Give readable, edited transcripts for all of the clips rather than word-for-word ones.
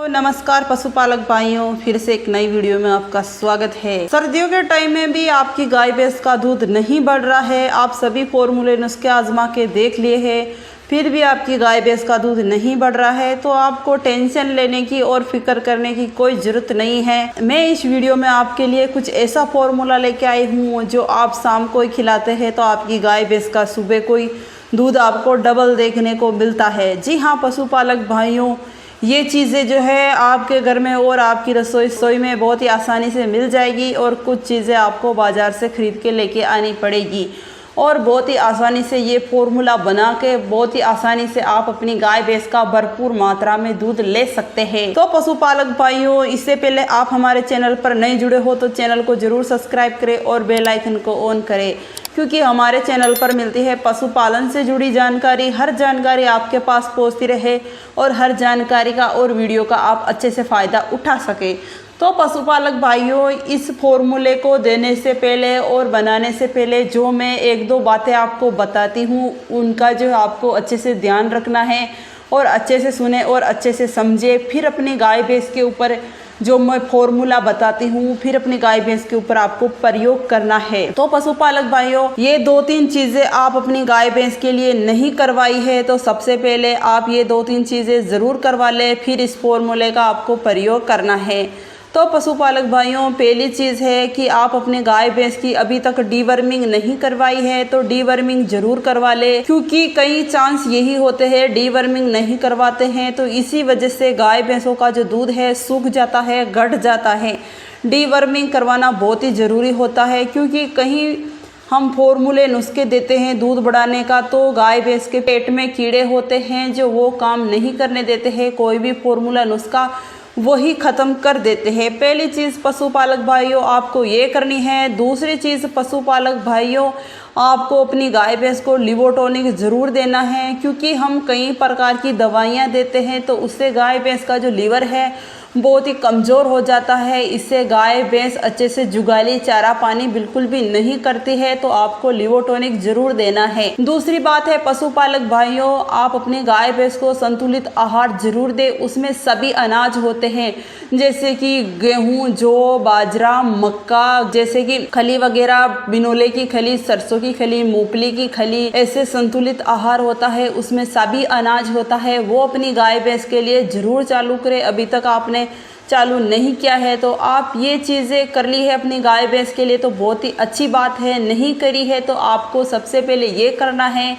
नमस्कार पशुपालक भाइयों, फिर से एक नई वीडियो में आपका स्वागत है। सर्दियों के टाइम में भी आपकी गाय भैंस का दूध नहीं बढ़ रहा है, आप सभी फॉर्मूले नुस्खे आजमा के देख लिए हैं, फिर भी आपकी गाय भैंस का दूध नहीं बढ़ रहा है, तो आपको टेंशन लेने की और फिक्र करने की कोई ज़रूरत नहीं है। मैं इस वीडियो में आपके लिए कुछ ऐसा फॉर्मूला लेके आई हूँ जो आप शाम को ही खिलाते हैं तो आपकी गाय भैंस का सुबह को ही दूध आपको डबल देखने को मिलता है। जी हाँ पशुपालक भाइयों, ये चीज़ें जो है आपके घर में और आपकी रसोई में बहुत ही आसानी से मिल जाएगी और कुछ चीज़ें आपको बाज़ार से ख़रीद के लेके आनी पड़ेगी और बहुत ही आसानी से ये फॉर्मूला बना के बहुत ही आसानी से आप अपनी गाय भैंस का भरपूर मात्रा में दूध ले सकते हैं। तो पशुपालक भाइयों, इससे पहले आप हमारे चैनल पर नए जुड़े हो तो चैनल को ज़रूर सब्सक्राइब करें और बेल आइकन को ऑन करें, क्योंकि हमारे चैनल पर मिलती है पशुपालन से जुड़ी जानकारी। हर जानकारी आपके पास पहुंचती रहे और हर जानकारी का और वीडियो का आप अच्छे से फ़ायदा उठा सके। तो पशुपालक भाइयों, इस फॉर्मूले को देने से पहले और बनाने से पहले जो मैं एक दो बातें आपको बताती हूँ, उनका जो आपको अच्छे से ध्यान रखना है और अच्छे से सुने और अच्छे से समझे। फिर अपनी गाय भैंस के ऊपर जो मैं फॉर्मूला बताती हूँ, फिर अपनी गाय भैंस के ऊपर आपको प्रयोग करना है। तो पशुपालक भाइयों, ये दो तीन चीज़ें आप अपनी गाय भैंस के लिए नहीं करवाई है तो सबसे पहले आप ये दो तीन चीज़ें ज़रूर करवा लें, फिर इस फॉर्मूले का आपको प्रयोग करना है। तो पशुपालक भाइयों, पहली चीज़ है कि आप अपने गाय भैंस की अभी तक डीवर्मिंग नहीं करवाई है तो डीवर्मिंग ज़रूर करवा ले, क्योंकि कई चांस यही होते हैं डीवर्मिंग नहीं करवाते हैं तो इसी वजह से गाय भैंसों का जो दूध है सूख जाता है, घट जाता है। डीवर्मिंग करवाना बहुत ही ज़रूरी होता है, क्योंकि कहीं हम फॉर्मूले नुस्खे देते हैं दूध बढ़ाने का तो गाय भैंस के पेट में कीड़े होते हैं जो वो काम नहीं करने देते हैं, कोई भी फॉर्मूला नुस्खा वही ख़त्म कर देते हैं। पहली चीज़ पशुपालक भाइयों आपको ये करनी है। दूसरी चीज़ पशुपालक भाइयों, आपको अपनी गाय भैंस को लिवोटॉनिक ज़रूर देना है, क्योंकि हम कई प्रकार की दवाइयाँ देते हैं तो उससे गाय भैंस का जो लीवर है बहुत ही कमज़ोर हो जाता है। इससे गाय भैंस अच्छे से जुगाली चारा पानी बिल्कुल भी नहीं करती है, तो आपको लिवोटॉनिक ज़रूर देना है। दूसरी बात है पशुपालक भाइयों, आप अपनी गाय भैंस को संतुलित आहार जरूर दें। उसमें सभी अनाज होते हैं जैसे कि गेहूँ, जौ, बाजरा, मक्का, जैसे कि खली वगैरह, बिनोले की खली, सरसों की खली, मूंगफली की खली, ऐसे संतुलित आहार होता है, उसमें सभी अनाज होता है। वो अपनी गाय भैंस के लिए ज़रूर चालू करें। अभी तक आपने चालू नहीं किया है तो आप ये चीज़ें कर ली है अपनी गाय भैंस के लिए तो बहुत ही अच्छी बात है। नहीं करी है तो आपको सबसे पहले ये करना है,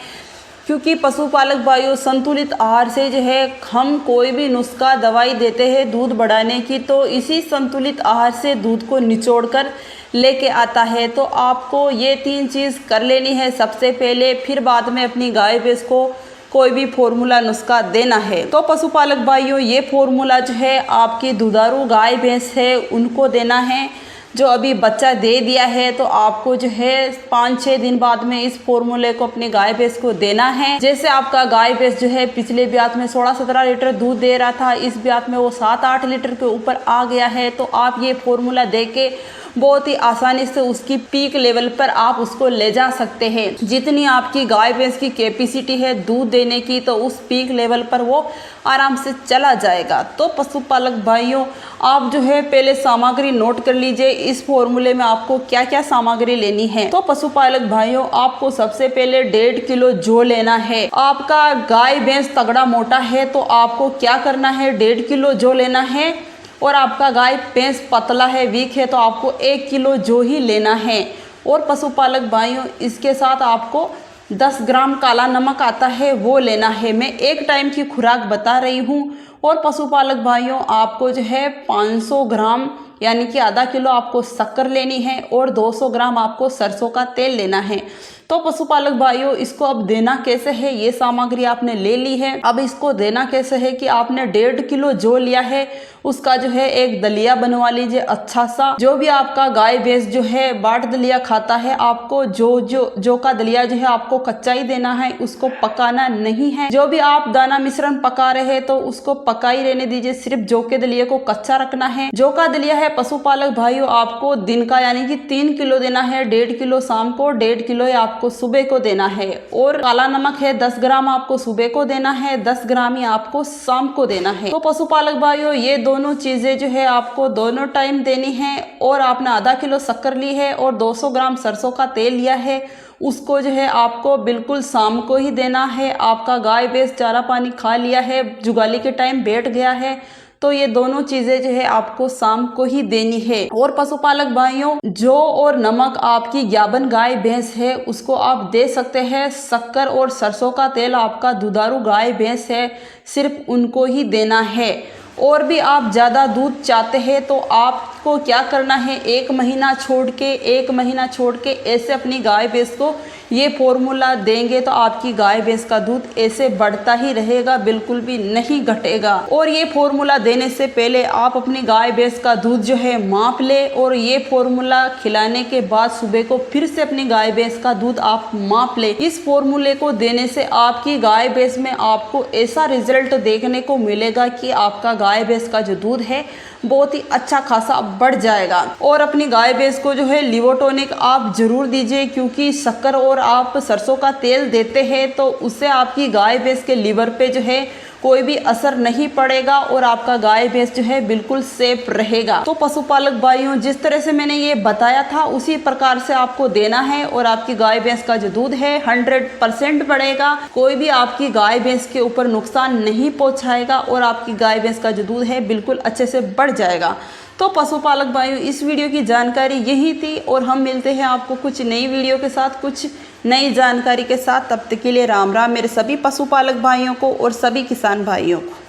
क्योंकि पशुपालक भाइयों संतुलित आहार से जो है हम कोई भी नुस्खा दवाई देते हैं दूध बढ़ाने की तो इसी संतुलित आहार से दूध को निचोड़ कर लेके आता है। तो आपको ये तीन चीज़ कर लेनी है सबसे पहले, फिर बाद में अपनी गाय भैंस को कोई भी फॉर्मूला नुस्खा देना है। तो पशुपालक भाइयों, ये फॉर्मूला जो है आपकी दुधारू गाय भैंस है उनको देना है जो अभी बच्चा दे दिया है, तो आपको जो है 5-6 दिन बाद में इस फॉर्मूले को अपनी गाय भैंस को देना है। जैसे आपका गाय भैंस जो है पिछले ब्यात में 16-17 लीटर दूध दे रहा था, इस ब्यात में वो 7-8 लीटर के ऊपर आ गया है, तो आप ये फॉर्मूला दे के बहुत ही आसानी से उसकी पीक लेवल पर आप उसको ले जा सकते हैं। जितनी आपकी गाय भैंस की कैपेसिटी है दूध देने की, तो उस पीक लेवल पर वो आराम से चला जाएगा। तो पशुपालक भाइयों, आप जो है पहले सामग्री नोट कर लीजिए, इस फॉर्मूले में आपको क्या क्या सामग्री लेनी है। तो पशुपालक भाइयों, आपको सबसे पहले 1.5 किलो जौ लेना है। आपका गाय भैंस तगड़ा मोटा है तो आपको क्या करना है, 1.5 किलो जौ लेना है, और आपका गाय भैंस पतला है, वीक है, तो आपको 1 किलो जौ ही लेना है। और पशुपालक भाइयों, इसके साथ आपको 10 ग्राम काला नमक आता है वो लेना है। मैं एक टाइम की खुराक बता रही हूँ। और पशुपालक भाइयों, आपको जो है 500 ग्राम यानी कि आधा किलो आपको शक्कर लेनी है और 200 ग्राम आपको सरसों का तेल लेना है। तो पशुपालक भाइयों, इसको अब देना कैसे है, ये सामग्री आपने ले ली है। अब इसको देना कैसे है कि आपने 1.5 किलो जौ लिया है, उसका जो है एक दलिया बनवा लीजिए अच्छा सा। जो भी आपका गाय भैंस जो है बाट दलिया खाता है, आपको जो का दलिया जो है आपको कच्चा ही देना है, उसको पकाना नहीं है। जो भी आप दाना मिश्रण पका रहे हैं तो उसको पका ही रहने दीजिए, सिर्फ जौ के दलिया को कच्चा रखना है। जौ का दलिया है पशुपालक भाइयों आपको दिन का यानी कि 3 किलो देना है। 1.5 किलो शाम को, 1.5 किलो आपको आपको सुबह को देना है। और काला नमक है 10 ग्राम आपको सुबह को देना है, 10 ग्राम ही आपको शाम को देना है। तो पशुपालक भाइयों ये दोनों चीजें जो है आपको दोनों टाइम देनी है। और आपने आधा किलो शक्कर ली है और 200 ग्राम सरसों का तेल लिया है, उसको जो है आपको बिल्कुल शाम को ही देना है। आपका गाय भैंस चारा पानी खा लिया है, जुगाली के टाइम बैठ गया है, तो ये दोनों चीजें जो है आपको शाम को ही देनी है। और पशुपालक भाइयों जौ और नमक आपकी ज्ञाबन गाय भैंस है उसको आप दे सकते हैं। शक्कर और सरसों का तेल आपका दुधारू गाय भैंस है, सिर्फ उनको ही देना है। और भी आप ज़्यादा दूध चाहते हैं तो आपको क्या करना है, 1 महीना छोड़ के ऐसे अपनी गाय भैंस को ये फॉर्मूला देंगे तो आपकी गाय भैंस का दूध ऐसे बढ़ता ही रहेगा, बिल्कुल भी नहीं घटेगा। और ये फॉर्मूला देने से पहले आप अपनी गाय भैंस का दूध जो है माप ले, और ये फॉर्मूला खिलाने के बाद सुबह को फिर से अपनी गाय भैंस का दूध आप माप ले। इस फॉर्मूले को देने से आपकी गाय भैंस में आपको ऐसा रिजल्ट देखने को मिलेगा कि आपका गाय भैंस का जो दूध है बहुत ही अच्छा खासा बढ़ जाएगा। और अपनी गाय भैंस को जो है लिवोटॉनिक आप जरूर दीजिए, क्योंकि शक्कर और आप सरसों का तेल देते हैं तो उससे आपकी गाय भैंस के लीवर पे जो है कोई भी असर नहीं पड़ेगा और आपका गाय भैंस जो है बिल्कुल सेफ रहेगा। तो पशुपालक भाइयों जिस तरह से मैंने ये बताया था उसी प्रकार से आपको देना है और आपकी गाय भैंस का जो दूध है 100% बढ़ेगा। कोई भी आपकी गाय भैंस के ऊपर नुकसान नहीं पहुंचाएगा और आपकी गाय भैंस का जो दूध है बिल्कुल अच्छे से बढ़ जाएगा। तो पशुपालक भाइयों इस वीडियो की जानकारी यही थी और हम मिलते हैं आपको कुछ नई वीडियो के साथ, कुछ नई जानकारी के साथ। तब तक के लिए राम राम मेरे सभी पशुपालक भाइयों को और सभी किसान भाइयों को।